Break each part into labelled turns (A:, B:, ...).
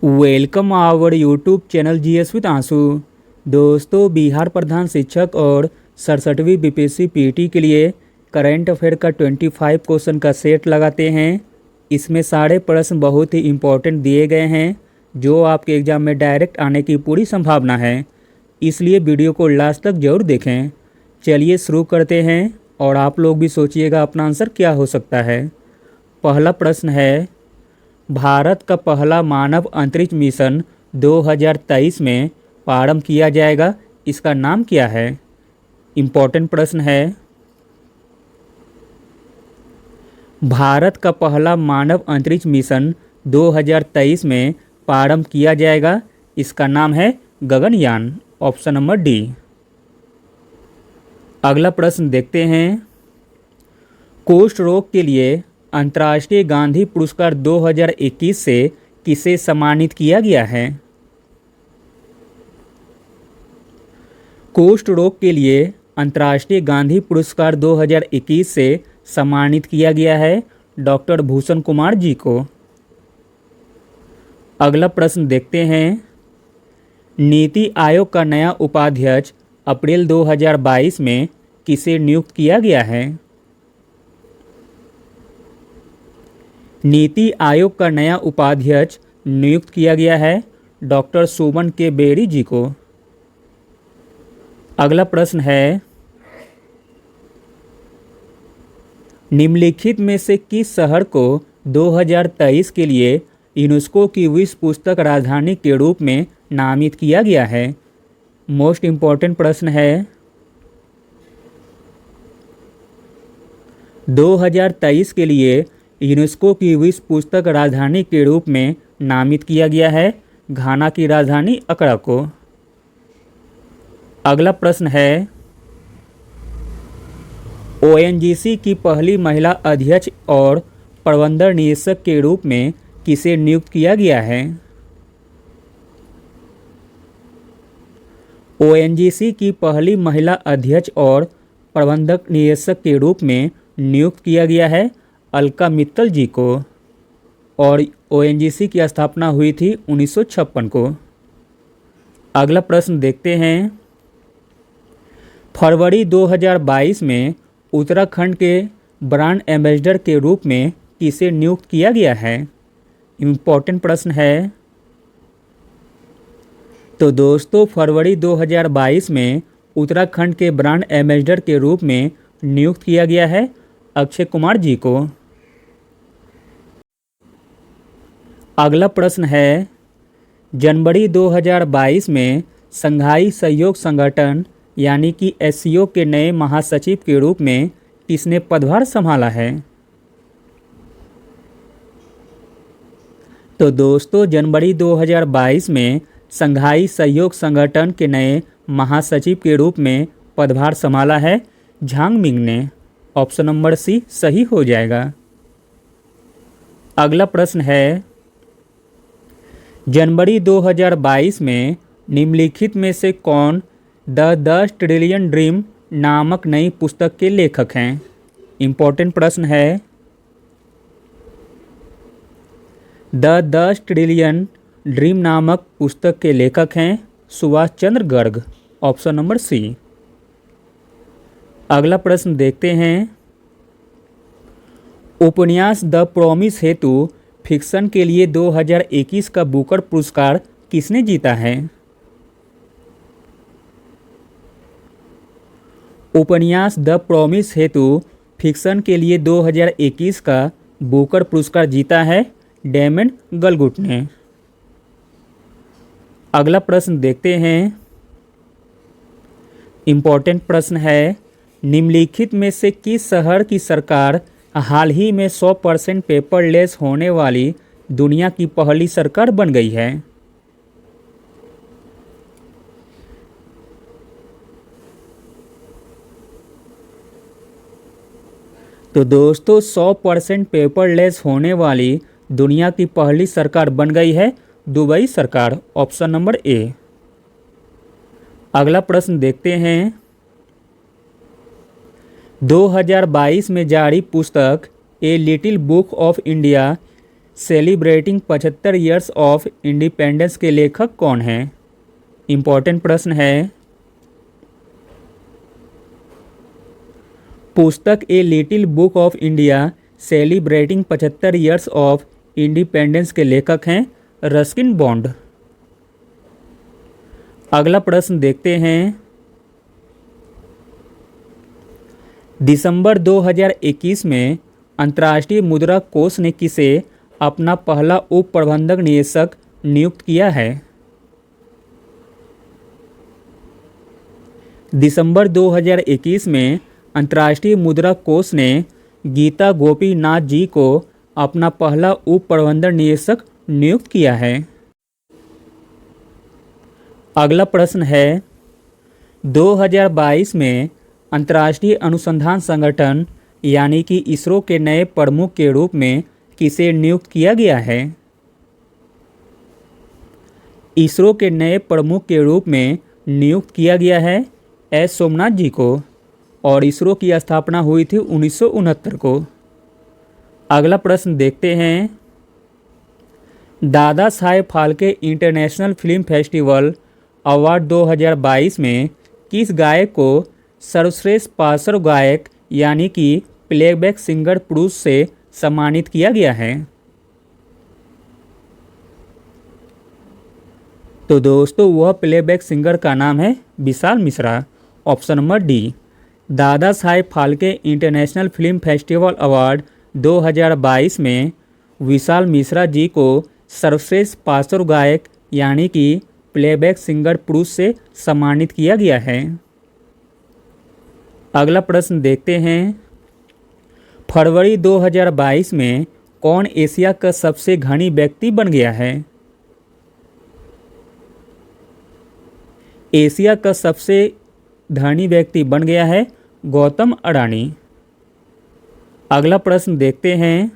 A: Welcome our YouTube channel GS with आंसू। दोस्तों, बिहार प्रधान शिक्षक और 67वीं बीपीएससी पीटी के लिए करंट अफेयर का 25 क्वेश्चन का सेट लगाते हैं। इसमें सारे प्रश्न बहुत ही इम्पोर्टेंट दिए गए हैं जो आपके एग्ज़ाम में डायरेक्ट आने की पूरी संभावना है, इसलिए वीडियो को लास्ट तक जरूर देखें। चलिए शुरू करते हैं और आप लोग भी सोचिएगा अपना आंसर क्या हो सकता है। पहला प्रश्न है, भारत का पहला मानव अंतरिक्ष मिशन 2023 में प्रारंभ किया जाएगा, इसका नाम क्या है। इम्पोर्टेंट प्रश्न है। भारत का पहला मानव अंतरिक्ष मिशन 2023 में प्रारंभ किया जाएगा, इसका नाम है गगनयान। Option number D. अगला प्रश्न देखते हैं। कुष्ठ रोग के लिए अंतर्राष्ट्रीय गांधी पुरस्कार 2021 से किसे सम्मानित किया गया है। कुष्ठ रोग के लिए अंतर्राष्ट्रीय गांधी पुरस्कार 2021 से सम्मानित किया गया है डॉक्टर भूषण कुमार जी को। अगला प्रश्न देखते हैं। नीति आयोग का नया उपाध्यक्ष अप्रैल 2022 में किसे नियुक्त किया गया है। नीति आयोग का नया उपाध्यक्ष नियुक्त किया गया है डॉक्टर सुमन के बेरी जी को। अगला प्रश्न है। निम्नलिखित में से किस शहर को 2023 के लिए यूनेस्को की विश्व पुस्तक राजधानी के रूप में नामित किया गया है। मोस्ट इम्पॉर्टेंट प्रश्न है। 2023 के लिए यूनेस्को की विश्व पुस्तक राजधानी के रूप में नामित किया गया है घाना की राजधानी अक्रा को। अगला प्रश्न है। ओएनजीसी की पहली महिला अध्यक्ष और प्रबंधन निदेशक के रूप में किसे नियुक्त किया गया है। ओएनजीसी की पहली महिला अध्यक्ष और प्रबंधक निदेशक के रूप में नियुक्त किया गया है अलका मित्तल जी को, और ओएनजीसी की स्थापना हुई थी 1956 को। अगला प्रश्न देखते हैं। फरवरी 2022 में उत्तराखंड के ब्रांड एम्बेसडर के रूप में किसे नियुक्त किया गया है। इम्पोर्टेंट प्रश्न है। तो दोस्तों, फरवरी 2022 में उत्तराखंड के ब्रांड एम्बेसडर के रूप में नियुक्त किया गया है अक्षय कुमार जी को। अगला प्रश्न है। जनवरी 2022 में शंघाई सहयोग संगठन यानी कि एससीओ के नए महासचिव के रूप में किसने पदभार संभाला है। तो दोस्तों, जनवरी 2022 में शंघाई सहयोग संगठन के नए महासचिव के रूप में पदभार संभाला है झांग मिंग ने। ऑप्शन नंबर सी सही हो जाएगा। अगला प्रश्न है। जनवरी 2022 में निम्नलिखित में से कौन द 10 ट्रिलियन ड्रीम नामक नई पुस्तक के लेखक हैं। इम्पोर्टेंट प्रश्न है। द 10 ट्रिलियन ड्रीम नामक पुस्तक के लेखक हैं Subhash Chandra Garg. Option number C. अगला प्रश्न देखते हैं। उपन्यास द प्रॉमिस हेतु फिक्शन के लिए 2021 का बुकर पुरस्कार किसने जीता है। उपन्यास द प्रॉमिस हेतु फिक्शन के लिए 2021 का बुकर पुरस्कार जीता है डेमन गलगुट ने। अगला प्रश्न देखते हैं। इम्पोर्टेंट प्रश्न है। निम्नलिखित में से किस शहर की सरकार हाल ही में 100% पेपरलेस होने वाली दुनिया की पहली सरकार बन गई है। तो दोस्तों, 100% पेपरलेस होने वाली दुनिया की पहली सरकार बन गई है दुबई सरकार। Option number A. अगला प्रश्न देखते हैं। 2022 में जारी पुस्तक a little book of India celebrating 75 years of independence के लेखक कौन हैं? इम्पोर्टेंट प्रश्न है। पुस्तक a little book of India celebrating 75 years of independence के लेखक हैं रस्किन बॉन्ड। अगला प्रश्न देखते हैं। दिसंबर 2021 में अंतर्राष्ट्रीय मुद्रा कोष ने किसे अपना पहला उप प्रबंधक निदेशक नियुक्त किया है? दिसंबर 2021 में अंतर्राष्ट्रीय मुद्रा कोष ने गीता गोपीनाथ जी को अपना पहला उप प्रबंधक निदेशक नियुक्त किया है। अगला प्रश्न है। 2022 में अंतर्राष्ट्रीय अनुसंधान संगठन यानी कि इसरो के नए प्रमुख के रूप में किसे नियुक्त किया गया है? इसरो के नए प्रमुख के रूप में नियुक्त किया गया है एस सोमनाथ जी को और इसरो की स्थापना हुई थी 1969 को। अगला प्रश्न देखते हैं। Dada Saheb Phalke international film festival award 2022 में किस गायक को सर्वश्रेष्ठ पार्श्व गायक यानी कि प्लेबैक सिंगर पुरुष से सम्मानित किया गया है? तो दोस्तों वह प्लेबैक सिंगर का नाम है Vishal Mishra. Option number D. Dada Saheb Phalke international film festival award 2022 में विशाल मिश्रा जी को सर्वश्रेष्ठ पार्श्व गायक यानी कि प्लेबैक सिंगर पुरुष से सम्मानित किया गया है। अगला प्रश्न देखते हैं। फरवरी 2022 में कौन एशिया का सबसे धनी व्यक्ति बन गया है? एशिया का सबसे धनी व्यक्ति बन गया है गौतम अडानी। अगला प्रश्न देखते हैं।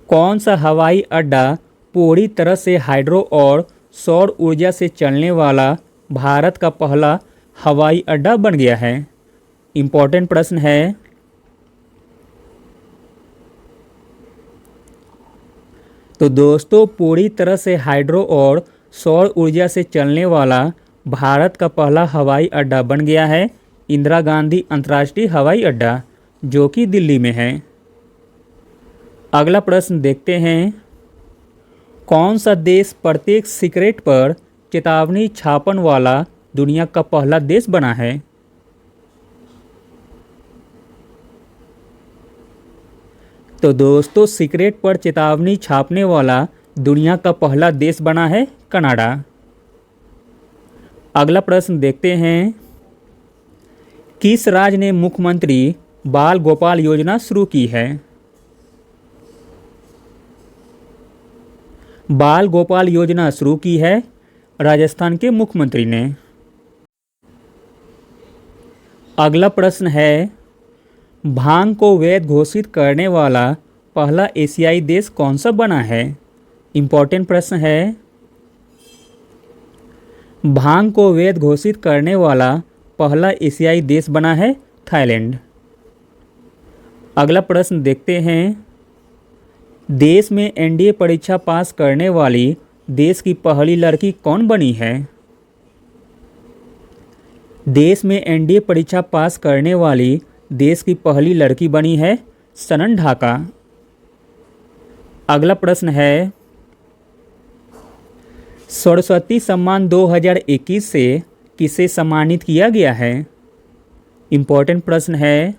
A: कौन सा हवाई अड्डा पूरी तरह से हाइड्रो और सौर ऊर्जा से चलने वाला भारत का पहला हवाई अड्डा बन गया है? इम्पोर्टेंट प्रश्न है। तो दोस्तों पूरी तरह से हाइड्रो और सौर ऊर्जा से चलने वाला भारत का पहला हवाई अड्डा बन गया है इंदिरा गांधी अंतर्राष्ट्रीय हवाई अड्डा जो कि दिल्ली में है। अगला प्रश्न देखते हैं। कौन सा देश प्रत्येक सिगरेट पर चेतावनी छापन वाला दुनिया का पहला देश बना है? तो दोस्तों सिगरेट पर चेतावनी छापने वाला दुनिया का पहला देश बना है कनाडा। अगला प्रश्न देखते हैं। किस राज्य ने मुख्यमंत्री बाल गोपाल योजना शुरू की है? बाल गोपाल योजना शुरू की है राजस्थान के मुख्यमंत्री ने। अगला प्रश्न है। भांग को वैध घोषित करने वाला पहला एशियाई देश कौन सा बना है? इम्पोर्टेंट प्रश्न है। भांग को वैध घोषित करने वाला पहला एशियाई देश बना है थाईलैंड। अगला प्रश्न देखते हैं। देश में एनडीए परीक्षा पास करने वाली देश की पहली लड़की कौन बनी है? देश में एनडीए परीक्षा पास करने वाली देश की पहली लड़की बनी है सनन ढाका। अगला प्रश्न है। सरस्वती सम्मान 2021 से किसे सम्मानित किया गया है? इम्पोर्टेंट प्रश्न है।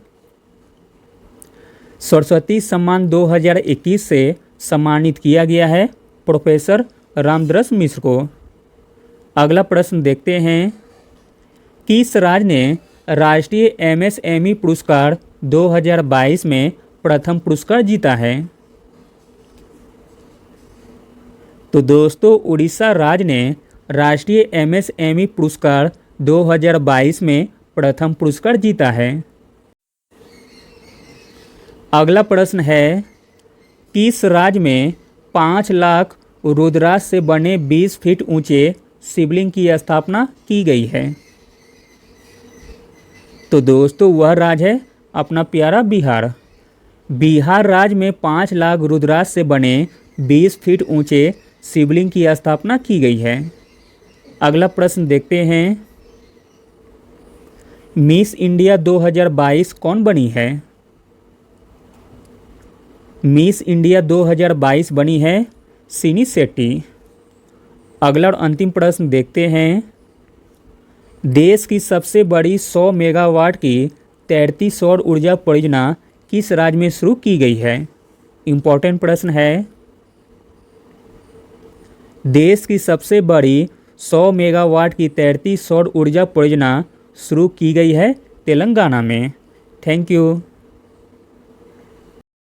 A: सरस्वती सम्मान 2021 से सम्मानित किया गया है प्रोफेसर रामदरस मिश्र को। अगला प्रश्न देखते हैं। किस राज्य ने राष्ट्रीय एमएसएमई पुरस्कार 2022 में प्रथम पुरस्कार जीता है? तो दोस्तों उड़ीसा राज्य ने राष्ट्रीय एमएसएमई पुरस्कार 2022 में प्रथम पुरस्कार जीता है। अगला प्रश्न है। किस राज्य में 5 लाख रुद्राक्ष से बने 20 फीट ऊंचे शिवलिंग की स्थापना की गई है? तो दोस्तों वह राज्य है अपना प्यारा बिहार। बिहार राज्य में 5 लाख रुद्राक्ष से बने 20 फीट ऊंचे शिवलिंग की स्थापना की गई है। अगला प्रश्न देखते हैं, मिस इंडिया 2022 कौन बनी है? मिस इंडिया 2022 बनी है सिनी शेट्टी। अगला और अंतिम प्रश्न देखते हैं, देश की सबसे बड़ी 100 मेगावाट की तैरती सौर ऊर्जा परियोजना किस राज्य में शुरू की गई है? इम्पोर्टेंट प्रश्न है। देश की सबसे बड़ी 100 मेगावाट की तैरती सौर ऊर्जा परियोजना शुरू की गई है तेलंगाना में। Thank you.